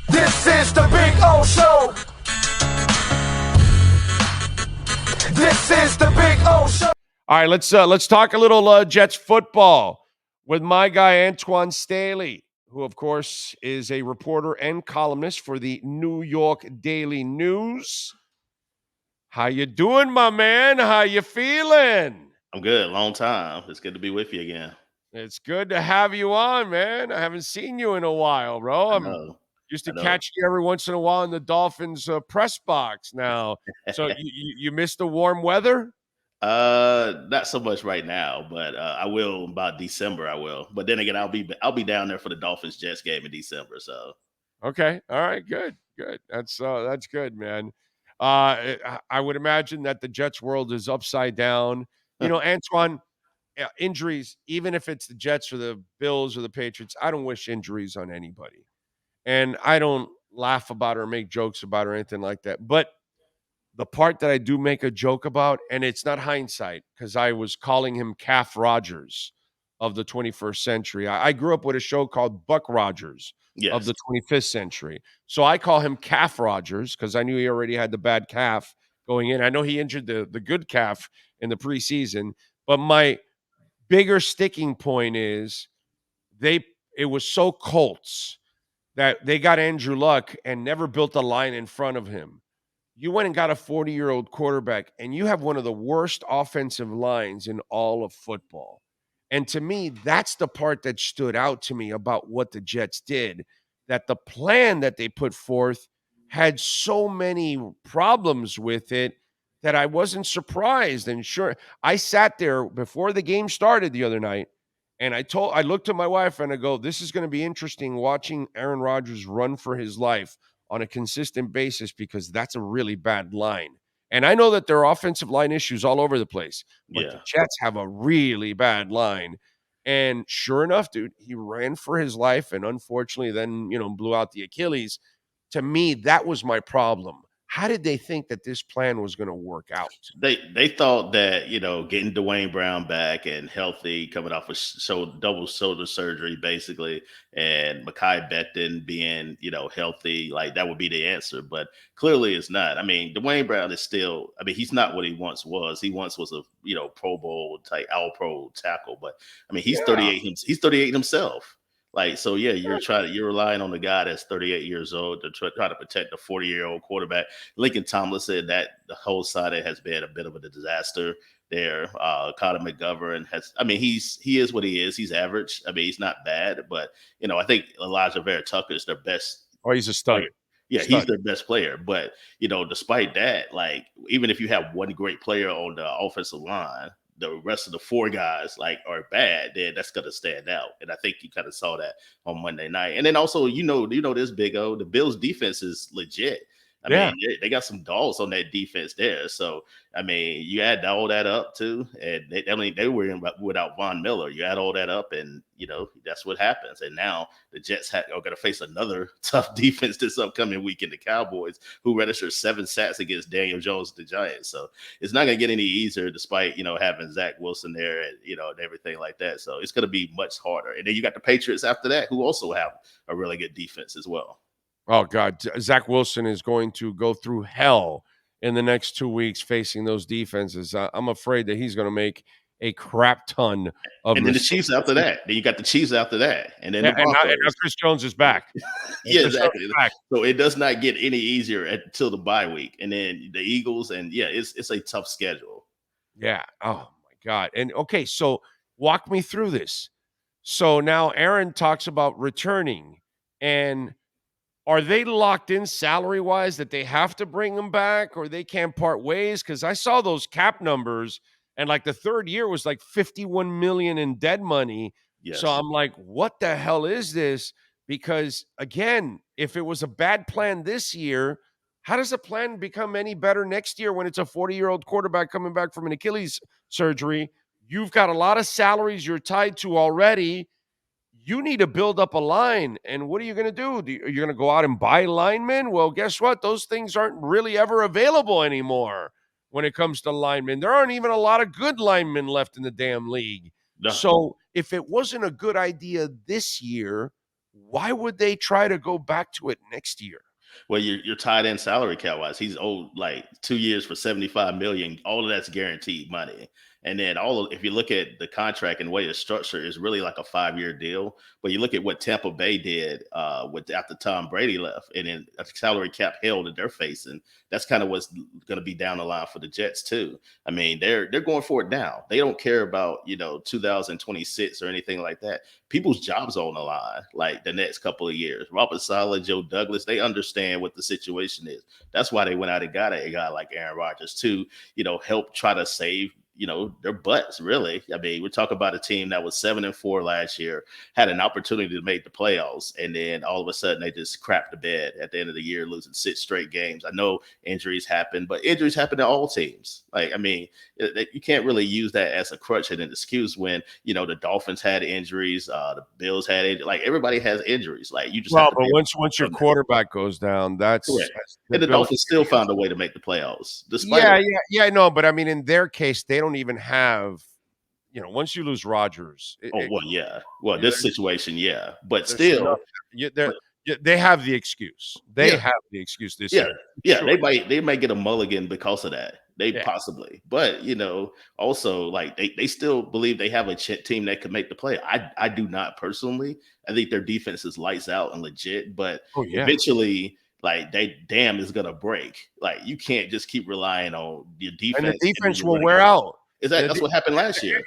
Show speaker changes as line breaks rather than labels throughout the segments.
This is the Big O Show. This is the Big O Show.
All right, let's talk a little Jets football with my guy Antwan Staley, who of course is a reporter and columnist for the New York Daily News. How you doing, my man? How you feeling?
I'm good. Long time. It's good to be with you again.
It's good to have you on, man. I haven't seen you in a while, bro.
I
I'm
know.
used
I
to
know.
catch you every once in a while in the Dolphins press box now. So you miss the warm weather?
Not so much right now, but I will about December. I will. But then again, I'll be down there for the Dolphins Jets game in December. So
Okay. All right. Good. Good. That's good, man. I would imagine that the Jets world is upside down. You know, Antoine, injuries, even if it's the Jets or the Bills or the Patriots, I don't wish injuries on anybody. And I don't laugh about it or make jokes about it or anything like that. But the part that I do make a joke about, and it's not hindsight, because I was calling him Calf Rogers of the 21st century. I grew up with a show called Buck Rogers of
yes,
the 25th century. So I call him Calf Rogers because I knew he already had the bad calf going in. I know he injured the good calf in the preseason, but my bigger sticking point is they it was so Colts that they got Andrew Luck and never built a line in front of him. You went and got a 40-year-old quarterback, and you have one of the worst offensive lines in all of football. And to me, that's the part that stood out to me about what the Jets did, that the plan that they put forth had so many problems with it that I wasn't surprised. And sure, I sat there before the game started the other night, and I looked at my wife and I go, this is going to be interesting watching Aaron Rodgers run for his life on a consistent basis because that's a really bad line. And I know that there are offensive line issues all over the place, but the
yeah.
Jets have a really bad line. And sure enough, dude, he ran for his life and unfortunately then, blew out the Achilles. To me, that was my problem. How did they think that this plan was going to work out?
They thought that getting Dwayne Brown back and healthy, coming off of double shoulder surgery basically, and Mekhi Becton being healthy, like that would be the answer. But clearly, it's not. I mean, Dwayne Brown is still. I mean, he's not what he once was. He once was a Pro Bowl type, All Pro tackle. But I mean, he's
Yeah.
38. He's 38 himself. Like, so yeah, you're relying on the guy that's 38 years old to try to protect a 40-year-old quarterback. Lincoln Thomas said that the whole side has been a bit of a disaster there. Connor McGovern he is what he is. He's average. I mean, he's not bad, but I think Elijah Vera Tucker is their best
Oh, he's a stud.
player. Yeah, he's
Stud.
their best player. But despite that, like even if you have one great player on the offensive line, the rest of the four guys are bad, then that's gonna stand out. And I think you kind of saw that on Monday night. And then also, this Big O, the Bills defense is legit. I
Yeah.
mean, they got some dogs on that defense there. So I mean, you add all that up too, and they were without Von Miller. You add all that up, and that's what happens. And now the Jets are going to face another tough defense this upcoming week in the Cowboys, who registered 7 sacks against Daniel Jones, the Giants. So it's not going to get any easier, despite having Zach Wilson there and and everything like that. So it's going to be much harder. And then you got the Patriots after that, who also have a really good defense as well.
Oh, God. Zach Wilson is going to go through hell in the next 2 weeks facing those defenses. I'm afraid that he's going to make a crap ton of
And then the
mistakes.
Chiefs after that. Then you got the Chiefs after that, and then
Yeah,
the
and now
Broncos.
Chris Jones is back. And
Yeah,
Chris Jones
exactly.
is back.
So it does not get any easier until the bye week, and then the Eagles, and yeah, it's a tough schedule.
Yeah. Oh, my God. And, okay, so walk me through this. So now Aaron talks about returning, and are they locked in salary-wise that they have to bring him back or they can't part ways? Because I saw those cap numbers, and, the third year was, 51 million in dead money. So
Yes.
I'm like, what the hell is this? Because, again, if it was a bad plan this year, how does the plan become any better next year when it's a 40-year-old quarterback coming back from an Achilles surgery? You've got a lot of salaries you're tied to already. You need to build up a line. And what are you going to do? You're going to go out and buy linemen? Well, guess what? Those things aren't really ever available anymore when it comes to linemen. There aren't even a lot of good linemen left in the damn league.
No.
So if it wasn't a good idea this year, why would they try to go back to it next year?
Well, you're tied in salary cap wise. He's owed like 2 years for 75 million. All of that's guaranteed money. And then if you look at the contract and the way it's structured, is really like a 5-year deal. But you look at what Tampa Bay did with after Tom Brady left, and then a salary cap hell that they're facing. That's kind of what's going to be down the line for the Jets too. I mean, they're going for it now. They don't care about 2026 or anything like that. People's jobs on the line like the next couple of years. Robert Saleh, Joe Douglas, they understand what the situation is. That's why they went out and got a guy like Aaron Rodgers to help try to save their butts, really. I mean, we're talking about a team that was 7-4 last year, had an opportunity to make the playoffs, and then all of a sudden they just crapped the bed at the end of the year, losing 6 straight games. I know injuries happen, but injuries happen to all teams. Like, I mean, you can't really use that as a crutch and an excuse when, the Dolphins had injuries, the Bills had injuries. Like, everybody has injuries. Like, you just have to
but once your quarterback goes down, that's
correct. And the Dolphins still found a way to make the playoffs.
Despite I know, but I mean, in their case, they don't even have, once you lose Rodgers.
Well, this situation, but still,
they have the excuse. They have the excuse this year.
Yeah, sure. They might get a mulligan because of that. Possibly, but also like they still believe they have a team that could make the play. I do not personally. I think their defense is lights out and legit, but eventually, like they dam is gonna break. Like you can't just keep relying on your defense.
And the defense will wear out.
That's what happened last year.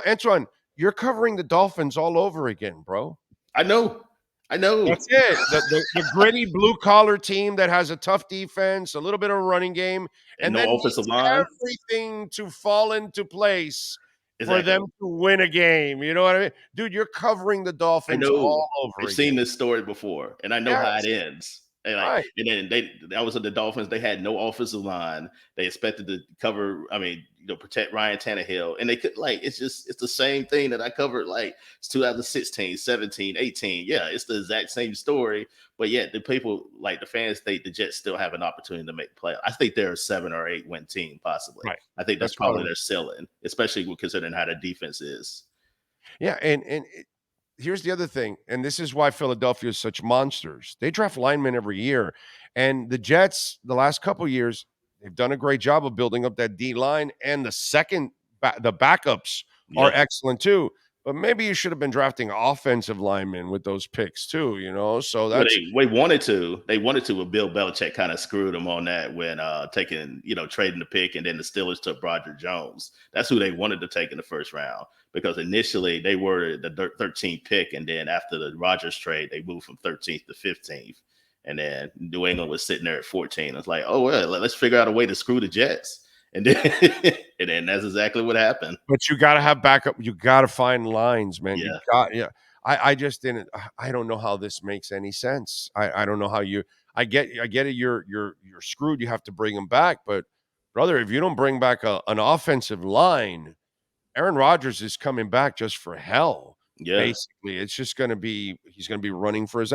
Antwan, you're covering the Dolphins all over again, bro.
I know.
That's it. The gritty blue collar team that has a tough defense, a little bit of a running game, and
no
then
offensive line.
Everything to fall into place for them to win a game. You know what I mean? Dude, you're covering the Dolphins all over
I've seen this story before, and I know how it ends. And and then that was in the Dolphins. They had no offensive line. They expected to cover, protect Ryan Tannehill. And they could it's the same thing that I covered it's 2016, 17, 18. Yeah, it's the exact same story. But yet the people, the fans think the Jets still have an opportunity to make play. I think they're a 7 or 8 win team, possibly. Right. I think that's probably their ceiling, especially considering how the defense is.
Yeah, and here's the other thing, and this is why Philadelphia is such monsters. They draft linemen every year, and the Jets, the last couple of years, they've done a great job of building up that D line, and the backups are excellent too. But maybe you should have been drafting offensive linemen with those picks too, So that's
they wanted to. They wanted to, but Bill Belichick kind of screwed them on that when trading the pick, and then the Steelers took Roger Jones. That's who they wanted to take in the first round, because initially they were the 13th pick, and then after the Rodgers trade, they moved from 13th to 15th, and then New England was sitting there at 14. It's like, oh well, let's figure out a way to screw the Jets. And then that's exactly what happened.
But you got to have backup. You got to find lines, man. I just didn't. I don't know how this makes any sense. I don't know how you. I get it. You're screwed. You have to bring them back. But brother, if you don't bring back an offensive line, Aaron Rodgers is coming back just for hell.
Yeah.
Basically, it's just going to be. He's going to be running for his.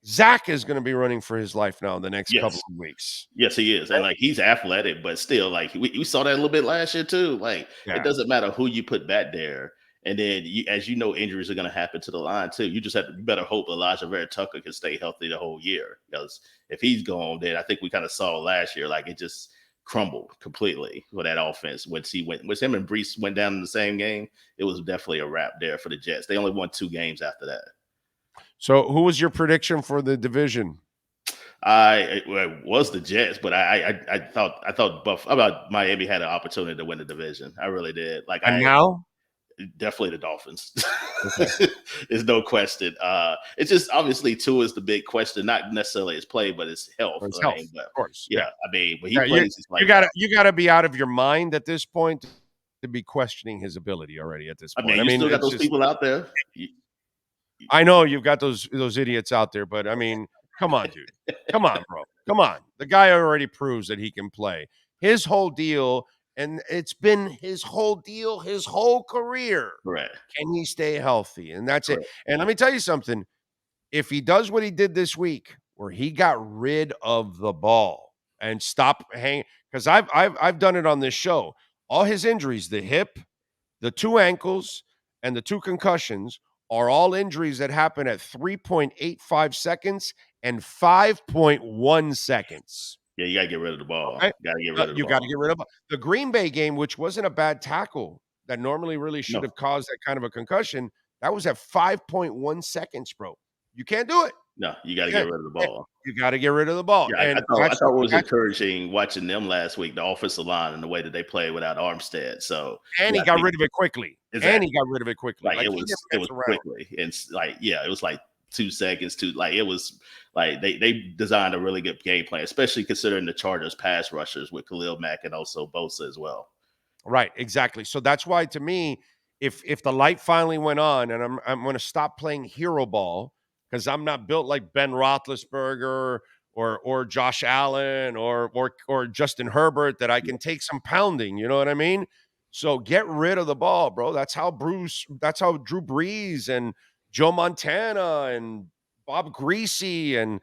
Zach is going to be running for his life now in the next couple of weeks.
Yes, he is. And he's athletic, but still, we saw that a little bit last year too. It doesn't matter who you put back there. And then, as injuries are going to happen to the line too. You better hope Elijah Vera Tucker can stay healthy the whole year. Because if he's gone, then I think we kind of saw last year, it just crumbled completely for that offense. Once him and Brees went down in the same game, it was definitely a wrap there for the Jets. They only won 2 games after that.
So, who was your prediction for the division?
It was the Jets, but I thought Miami had an opportunity to win the division. I really did.
Now,
definitely the Dolphins. Okay. There's no question. It's just obviously Tua is the big question, not necessarily his play, but his health.
But
of course, yeah. I mean, when he
plays, you got to be out of your mind at this point to be questioning his ability already. At this point,
I mean, you still got those people out there.
I know you've got those idiots out there, but I mean, come on, dude. Come on, bro. Come on. The guy already proves that he can play. His whole deal, and it's been his whole deal, his whole career.
Right.
Can he stay healthy? And that's it. And let me tell you something. If he does what he did this week, where he got rid of the ball and stopped hanging, because I've done it on this show. All his injuries, the hip, the 2 ankles, and the 2 concussions, are all injuries that happen at 3.85 seconds and 5.1 seconds.
Yeah, you gotta get rid of the ball.
Okay?
Gotta get rid of the
You gotta
ball.
get rid of the Green Bay game, which wasn't a bad tackle that normally really should
No,
have caused that kind of a concussion. That was at 5.1 seconds, bro. You can't do it.
no, you gotta get
Yeah,
rid of the
yeah,
ball.
you gotta get rid of the ball,
Yeah, I
and
thought I
that's
thought it was
that's
encouraging watching them last week, the offensive line and the way that they played without Armstead. So
and
yeah,
he
I
got
think
rid of it quickly,
exactly. Like
like, he didn't
it
mess
was
around.
quickly. And like, yeah, it was like 2 seconds to like it was like they designed a really good game plan, especially considering the Chargers pass rushers with Khalil Mack and also Bosa as well.
Right, exactly. So that's why to me, if the light finally went on and I'm gonna stop playing hero ball because I'm not built like Ben Roethlisberger or Josh Allen or Justin Herbert that I can take some pounding, you know what I mean? So get rid of the ball, bro. That's how Drew Brees and Joe Montana and Bob Greasy and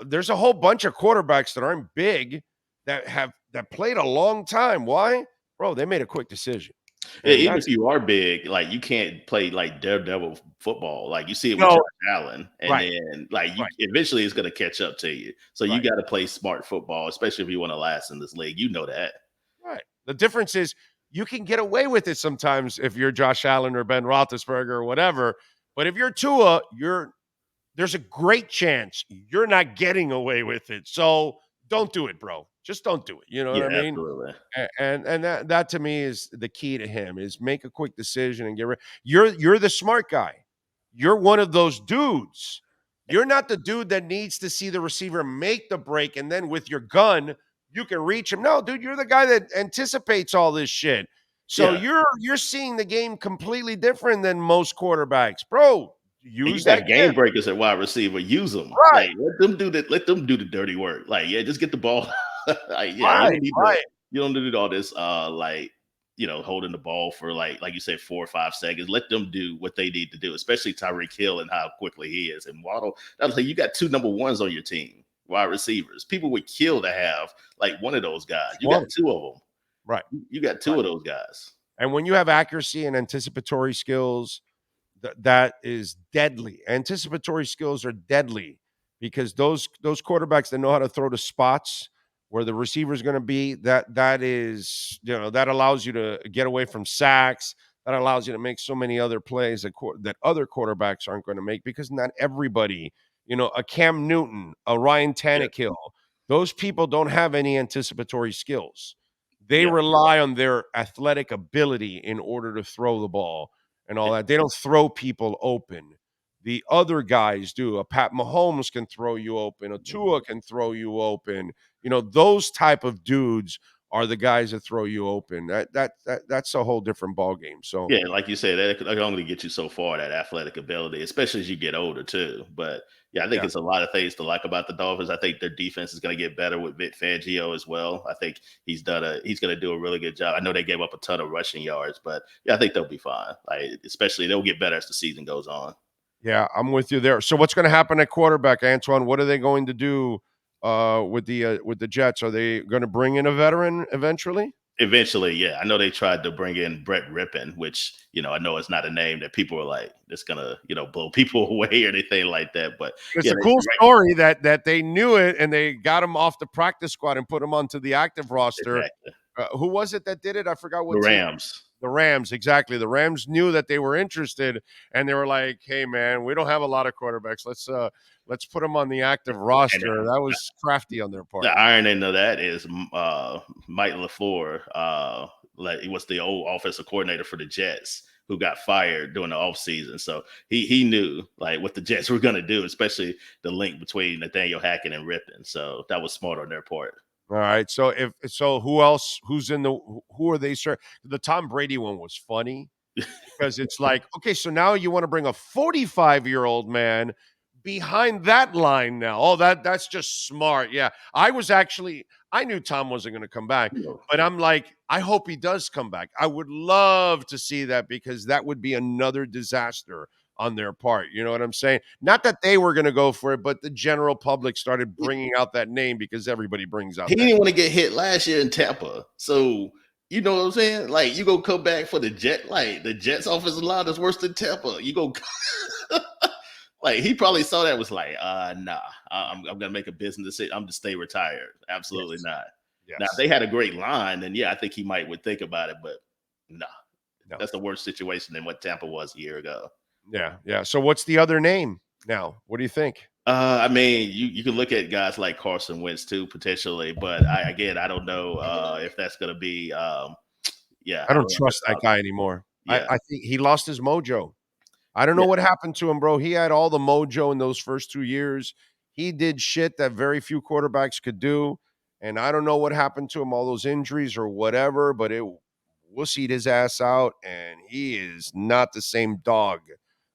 there's a whole bunch of quarterbacks that aren't big that played a long time. Why? Bro, they made a quick decision,
Yeah,
and
even
that's
if you are big, like you can't play like daredevil football. Like you see it with
no,
Josh Allen, and
right,
then like you
right,
eventually it's gonna catch up to you. So you
right,
got to play smart football, especially if you want to last in this league. You know that.
right. The difference is you can get away with it sometimes if you're Josh Allen or Ben Roethlisberger or whatever. But if you're Tua, there's a great chance you're not getting away with it. So don't do it, bro. Just don't do it. You know what
Yeah,
I mean?
absolutely.
And that to me is the key to him is make a quick decision and get rid. You're the smart guy. You're one of those dudes. You're not the dude that needs to see the receiver make the break and then with your gun you can reach him. No, dude, you're the guy that anticipates all this shit. So
Yeah,
you're seeing the game completely different than most quarterbacks, bro.
and you
Use that
got game
gift.
breakers at wide receiver. Use them.
Right,
Like let them do that. Let them do the dirty work. Like yeah, just get the ball. Like yeah,
right, right.
you don't need all this like holding the ball for like you said 4 or 5 seconds. Let them do what they need to do, especially Tyreek Hill and how quickly he is. And Waddle, that's like you got two number ones on your team, wide receivers. People would kill to have like one of those guys. You got
One.
two of them.
Right,
You got two
right.
of those guys.
And when you have accuracy and anticipatory skills, that is deadly. Anticipatory skills are deadly because those quarterbacks that know how to throw to spots where the receiver is going to be, that is, that allows you to get away from sacks. That allows you to make so many other plays that other quarterbacks aren't going to make because not everybody, a Cam Newton, a Ryan
Yeah,
Tannehill, those people don't have any anticipatory skills. They
yeah.
rely on their athletic ability in order to throw the ball and all that. They don't throw people open. The other guys do. A Pat Mahomes can throw you open. A Tua can throw you open. Those type of dudes are the guys that throw you open. That's a whole different ball game. So
Yeah, like you said, that can only get you so far, that athletic ability, especially as you get older too. But yeah, I think
yeah,
it's a lot of things to like about the Dolphins. I think their defense is going to get better with Vic Fangio as well. I think he's going to do a really good job. I know they gave up a ton of rushing yards, but yeah, I think they'll be fine. Like especially they'll get better as the season goes on.
yeah, I'm with you there. So what's going to happen at quarterback, Antwan? What are they going to do with the Jets? Are they going to bring in a veteran eventually?
Eventually, yeah. I know they tried to bring in Brett Rippon, which, I know it's not a name that people are like, it's gonna, blow people away or anything like that. But
It's
yeah,
a cool story that they knew it and they got him off the practice squad and put him onto the active roster.
exactly.
Who was it that did it? I forgot
The
what team.
Rams.
The Rams, exactly. The Rams knew that they were interested, and they were like, "Hey, man, we don't have a lot of quarterbacks. Let's put them on the active
And
roster." That was crafty on their
the
part.
irony of that is Mike LaFleur, like he was the old offensive coordinator for the Jets who got fired during the offseason. So he knew like what the Jets were gonna do, especially the link between Nathaniel Hackett and Rippon. So that was smart on their part.
All right. So, who else? Who are they? Sir, the Tom Brady one was funny because it's like, okay, so now you want to bring a 45-year-old man behind that line now. Oh, that's just smart. Yeah. I knew Tom wasn't going to come back,
You know,
but I'm like, I hope he does come back. I would love to see that because that would be another disaster on their part. You know what I'm saying? Not that they were going to go for it, but the general public started bringing out that name because everybody brings out
he
that.
didn't want to get hit last year in Tampa. So You know what I'm saying? Like, you go come back for the Jets offensive line is worse than Tampa. You go like, he probably saw that, was like, nah, I'm gonna make a business decision. I'm to stay retired. Absolutely not.
Yes.
Now, if they had a great line, then yeah, I think he would think about it, but nah.
No.
That's the worst situation than what Tampa was a year ago.
Yeah. So what's the other name now? What do you think?
I mean, you can look at guys like Carson Wentz too, potentially, but I don't know if that's going to be. I
don't trust that guy anymore.
Yeah.
I think he lost his mojo. I don't know what happened to him, bro. He had all the mojo in those first 2 years. He did shit that very few quarterbacks could do, and I don't know what happened to him, all those injuries or whatever, but it wussied his ass out, and he is not the same dog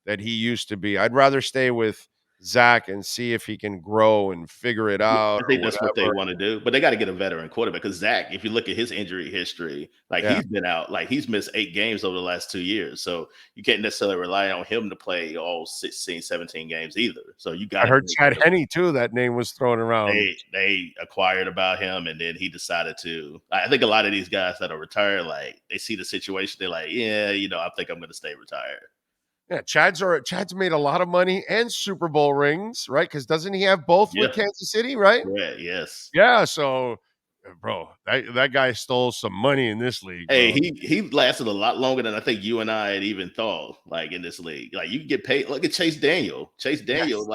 that he used to be. I'd rather stay with Zach and see if he can grow and figure it out.
I think that's what they want to do, but they got to get a veteran quarterback, because Zach, if you look at his injury history, he's been out, he's missed 8 games over the last 2 years. So you can't necessarily rely on him to play all 16, 17 games either. So you got.
I heard Chad Henne too. That name was thrown around.
They acquired about him, and then he decided to. I think a lot of these guys that are retired, they see the situation, they're like, yeah, I think I'm going to stay retired.
Yeah, Chad's made a lot of money and Super Bowl rings, right? Because doesn't he have both with Kansas City, right?
Yeah, yes.
Yeah, so, bro, that guy stole some money in this league. Bro.
Hey, he lasted a lot longer than I think you and I had even thought. In this league, you can get paid. Look at Chase Daniel. Chase Daniel,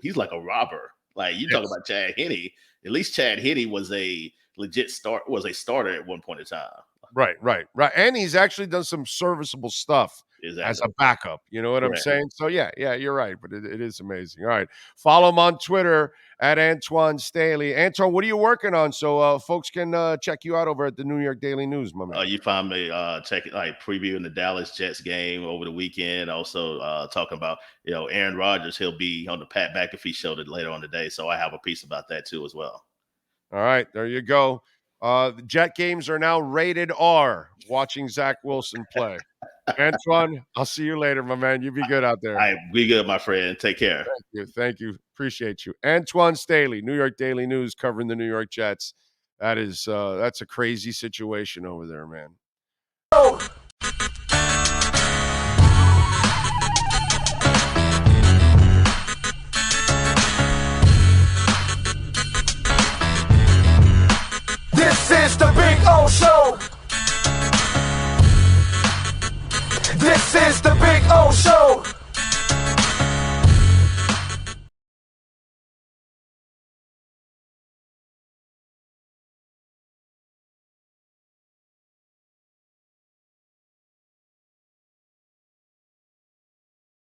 he's like a robber. You talk about Chad Henne. At least Chad Henne was a legit starter at one point in time.
Right. And he's actually done some serviceable stuff as a backup. You know what I'm saying? So, yeah, you're right. But it is amazing. All right. Follow him on Twitter at Antwan Staley. Antwan, what are you working on so folks can check you out over at the New York Daily News, my man?
You find me previewing the Dallas Jets game over the weekend. Also talking about, Aaron Rodgers. He'll be on the Pat McAfee show later on today. So I have a piece about that too as well.
All right. There you go. The Jet games are now rated R, watching Zach Wilson play. Antwan, I'll see you later, my man. You be good out there.
All right, be good, my friend. Take care.
Thank you. Appreciate you. Antwan Staley, New York Daily News, covering the New York Jets. That's a crazy situation over there, man.
This is the Big O Show. This is the Big O Show.